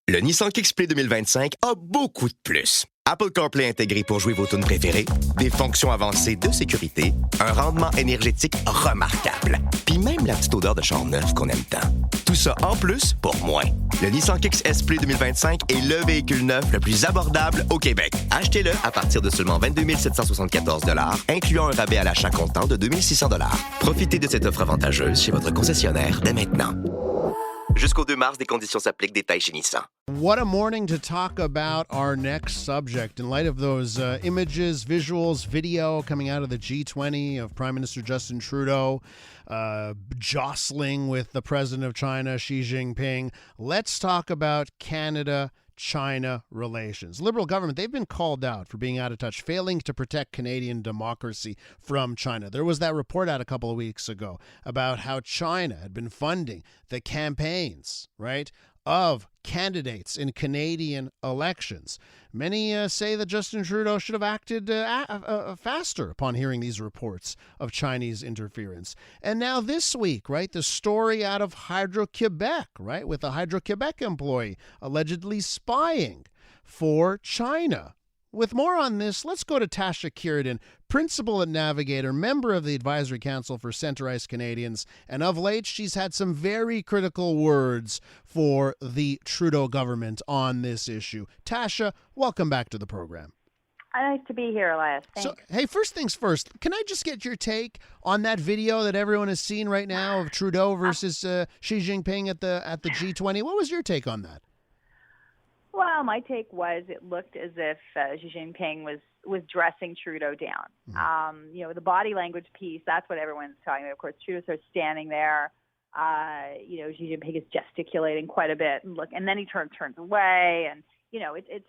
Le Nissan Kick-Play 2025 a beaucoup de plus. Apple CarPlay intégré pour jouer vos tunes préférées, des fonctions avancées de sécurité, un rendement énergétique remarquable, puis même la petite odeur de char neuf qu'on aime tant. Tout ça en plus pour moins. Le Nissan Kick Play 2025 est le véhicule neuf le plus abordable au Québec. Achetez-le à partir de seulement 22 774 $, incluant un rabais à l'achat comptant de 2 600 $. Profitez de cette offre avantageuse chez votre concessionnaire dès maintenant. Jusqu'au 2 mars, des conditions s'appliquent. Détails chez Nissan. What a morning to talk about our next subject. In light of those images, visuals, video coming out of the G20 of Prime Minister Justin Trudeau jostling with the president of China, Xi Jinping, let's talk about Canada-China relations. Liberal government, they've been called out for being out of touch, failing to protect Canadian democracy from China. There was that report out a couple of weeks ago about how China had been funding the campaigns, right, of candidates in Canadian elections. Many say that Justin Trudeau should have acted faster upon hearing these reports of Chinese interference. And now this week, right, the story out of Hydro-Quebec, right, with a Hydro-Quebec employee allegedly spying for China. With more on this, let's go to Tasha Kheiriddin, principal at Navigator, member of the Advisory Council for Centre-Ice Canadians, and of late she's had some very critical words for the Trudeau government on this issue. Tasha, welcome back to the program. Nice to be here, Elias. Thanks. So, hey, first things first, can I just get your take on that video that everyone is seeing right now of Trudeau versus Xi Jinping at the G20? What was your take on that? Well, my take was it looked as if Xi Jinping was dressing Trudeau down. Mm-hmm. The body language piece, that's what everyone's talking about. Of course, Trudeau starts standing there. Xi Jinping is gesticulating quite a bit, and then he turns away, and it's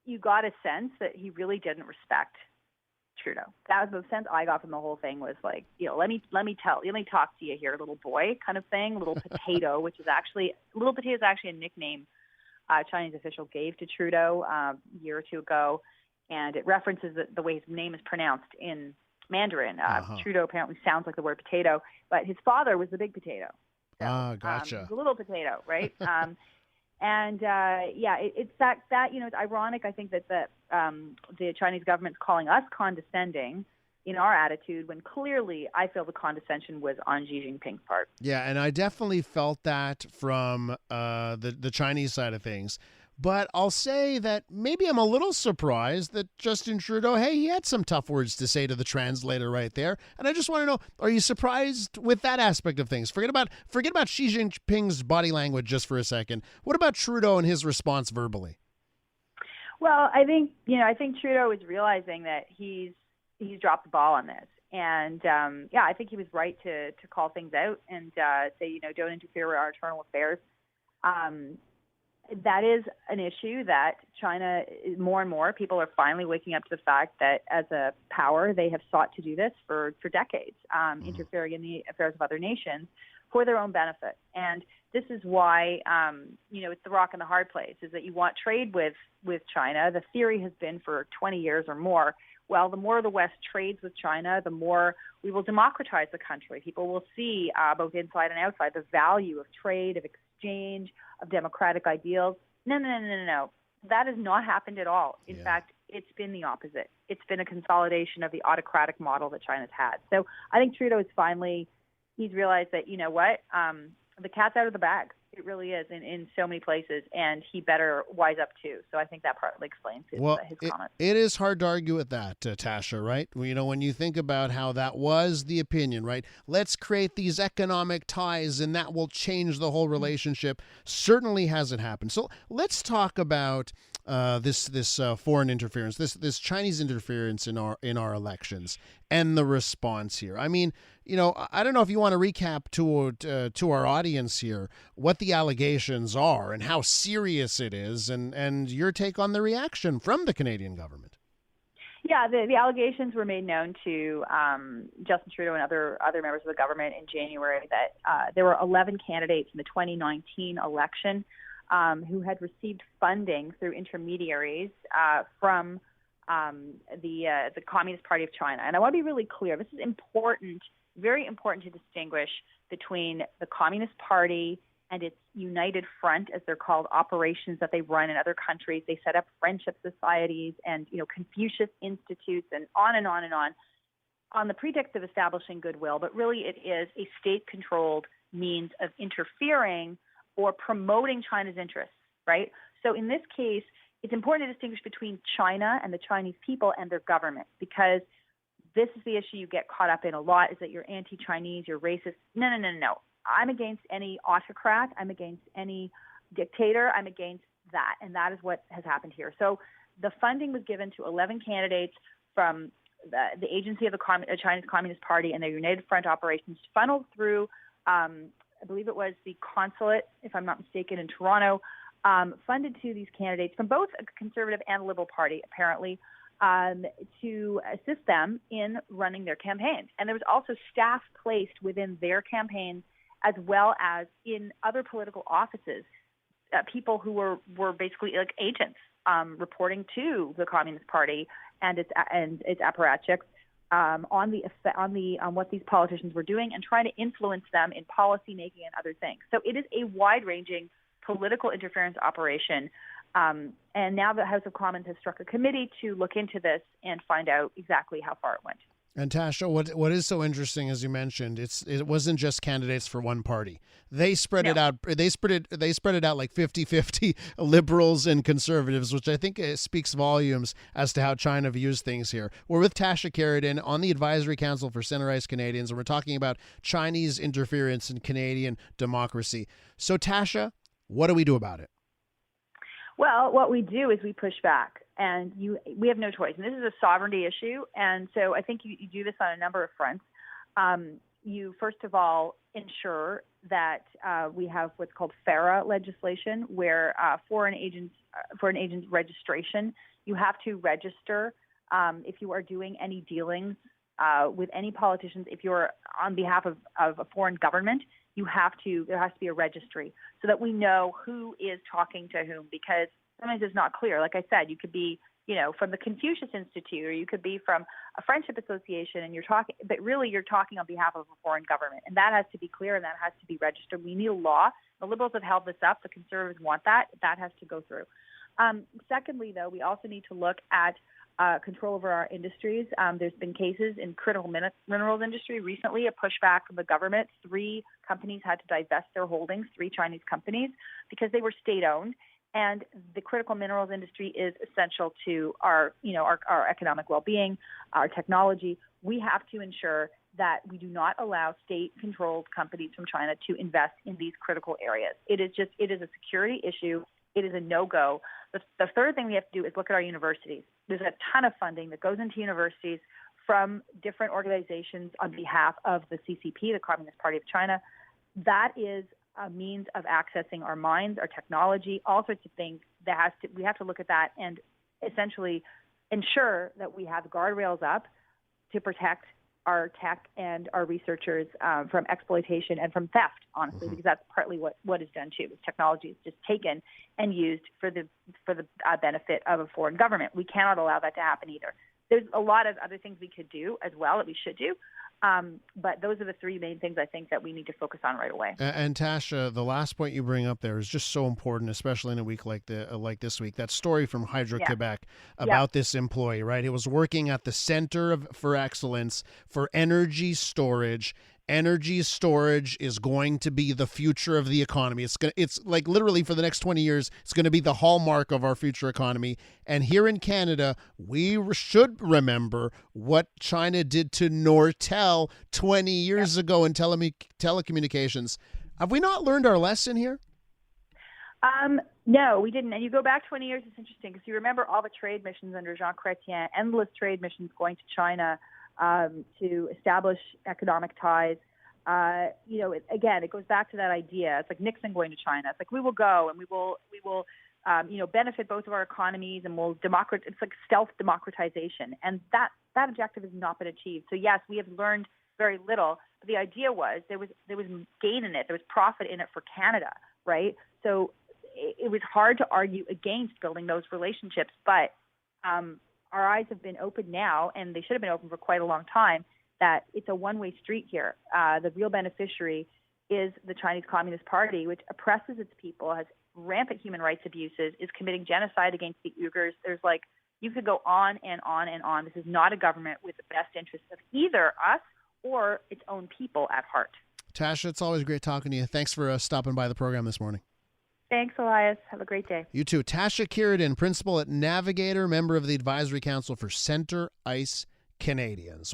you got a sense that he really didn't respect Trudeau. That was the sense I got from the whole thing, was like, let me talk to you here, little boy, kind of thing. Little potato, little potato is actually a nickname Chinese official gave to Trudeau a year or two ago, and it references the way his name is pronounced in Mandarin. Trudeau apparently sounds like the word potato, but his father was the big potato. So, gotcha. The little potato, right? It's that it's ironic. I think that the Chinese government's calling us condescending in our attitude, when clearly I feel the condescension was on Xi Jinping's part. Yeah, and I definitely felt that from the Chinese side of things. But I'll say that maybe I'm a little surprised that Justin Trudeau, he had some tough words to say to the translator right there. And I just want to know, are you surprised with that aspect of things? Forget about Xi Jinping's body language just for a second. What about Trudeau and his response verbally? Well, I think Trudeau is realizing that he's dropped the ball on this. And, I think he was right to call things out and say, don't interfere with our internal affairs. That is an issue that China, more and more people are finally waking up to the fact that as a power, they have sought to do this for decades, interfering in the affairs of other nations for their own benefit. And this is why, it's the rock and the hard place, is that you want trade with China. The theory has been for 20 years or more, well, the more the West trades with China, the more we will democratize the country. People will see, both inside and outside, the value of trade, of exchange, of democratic ideals. No. That has not happened at all. In fact, it's been the opposite. It's been a consolidation of the autocratic model that China's had. So I think Trudeau is he's realized that, the cat's out of the bag. It really is in so many places, and he better wise up too. So I think that partly explains his comments. It is hard to argue with that, Tasha, right? When you think about how that was the opinion, right? Let's create these economic ties, and that will change the whole relationship. Certainly hasn't happened. So let's talk about this foreign interference, this Chinese interference in our elections, and the response here. I mean, I don't know if you want to recap to our audience here what the allegations are and how serious it is, and your take on the reaction from the Canadian government. Yeah, the allegations were made known to Justin Trudeau and other members of the government in January that there were 11 candidates in the 2019 election who had received funding through intermediaries from the Communist Party of China. And I want to be really clear. This is important, very important to distinguish between the Communist Party and its united front, as they're called, operations that they run in other countries. They set up friendship societies and, Confucius institutes and on and on and on the pretext of establishing goodwill. But really it is a state-controlled means of interfering or promoting China's interests, right? So in this case, it's important to distinguish between China and the Chinese people and their government, because this is the issue you get caught up in a lot, is that you're anti-Chinese, you're racist. No. I'm against any autocrat. I'm against any dictator. I'm against that. And that is what has happened here. So the funding was given to 11 candidates from the agency of the Chinese Communist Party and their United Front operations, funneled through, I believe it was the consulate, if I'm not mistaken, in Toronto, funded to these candidates from both a conservative and a liberal party, apparently, to assist them in running their campaigns. And there was also staff placed within their campaigns as well as in other political offices, people who were basically like agents reporting to the Communist Party and its apparatchiks on what these politicians were doing and trying to influence them in policy making and other things. So it is a wide-ranging political interference operation. And now the House of Commons has struck a committee to look into this and find out exactly how far it went. And Tasha, what is so interesting, as you mentioned, it wasn't just candidates for one party. They spread it out. They spread it out like 50-50 liberals and conservatives, which I think speaks volumes as to how China views things here. We're with Tasha Kheiriddin on the Advisory Council for Center-Right Canadians, and we're talking about Chinese interference in Canadian democracy. So, Tasha, what do we do about it? Well, what we do is we push back, and we have no choice. And this is a sovereignty issue, and so I think you do this on a number of fronts. You, first of all, ensure that we have what's called FARA legislation, where foreign agents registration, you have to register if you are doing any dealings with any politicians. If you're on behalf of a foreign government, there has to be a registry so that we know who is talking to whom, because sometimes it's not clear. Like I said, you could be, from the Confucius Institute, or you could be from a friendship association, and but really you're talking on behalf of a foreign government, and that has to be clear and that has to be registered. We need a law. The Liberals have held this up. The Conservatives want that. That has to go through. Secondly, though, we also need to look at control over our industries. There's been cases in critical minerals industry recently, a pushback from the government. 3 companies had to divest their holdings, 3 Chinese companies, because they were state-owned. And the critical minerals industry is essential to our economic well-being, our technology. We have to ensure that we do not allow state-controlled companies from China to invest in these critical areas. It is a security issue. It is a no-go. The third thing we have to do is look at our universities. There's a ton of funding that goes into universities from different organizations on behalf of the CCP, the Communist Party of China. That is a means of accessing our minds, our technology, all sorts of things. We have to look at that and essentially ensure that we have guardrails up to protect our tech and our researchers from exploitation and from theft, honestly, because that's partly what is done too. Technology is just taken and used for the benefit of a foreign government. We cannot allow that to happen either. There's a lot of other things we could do as well that we should do. But those are the 3 main things I think that we need to focus on right away. And Tasha, the last point you bring up there is just so important, especially in a week like this week. That story from Hydro-Quebec about this employee, right? He was working at the Center for Excellence for Energy Storage. Energy storage is going to be the future of the economy. It's like literally for the next 20 years, it's going to be the hallmark of our future economy. And here in Canada, we should remember what China did to Nortel 20 years ago in telecommunications. Have we not learned our lesson here? No, we didn't. And you go back 20 years, it's interesting because you remember all the trade missions under Jean Chrétien, endless trade missions going to China to establish economic ties. It goes back to that idea. It's like Nixon going to China. It's like we will go and we will benefit both of our economies, and we'll democratize. It's like stealth democratization, and that objective has not been achieved. So yes, we have learned very little. But the idea was there was gain in it. There was profit in it for Canada, right? So it was hard to argue against building those relationships, but our eyes have been opened now, and they should have been open for quite a long time, that it's a one-way street here. The real beneficiary is the Chinese Communist Party, which oppresses its people, has rampant human rights abuses, is committing genocide against the Uyghurs. You could go on and on and on. This is not a government with the best interests of either us or its own people at heart. Tasha, it's always great talking to you. Thanks for stopping by the program this morning. Thanks, Elias. Have a great day. You too. Tasha Kheiriddin, principal at Navigator, member of the Advisory Council for Center Ice Canadians.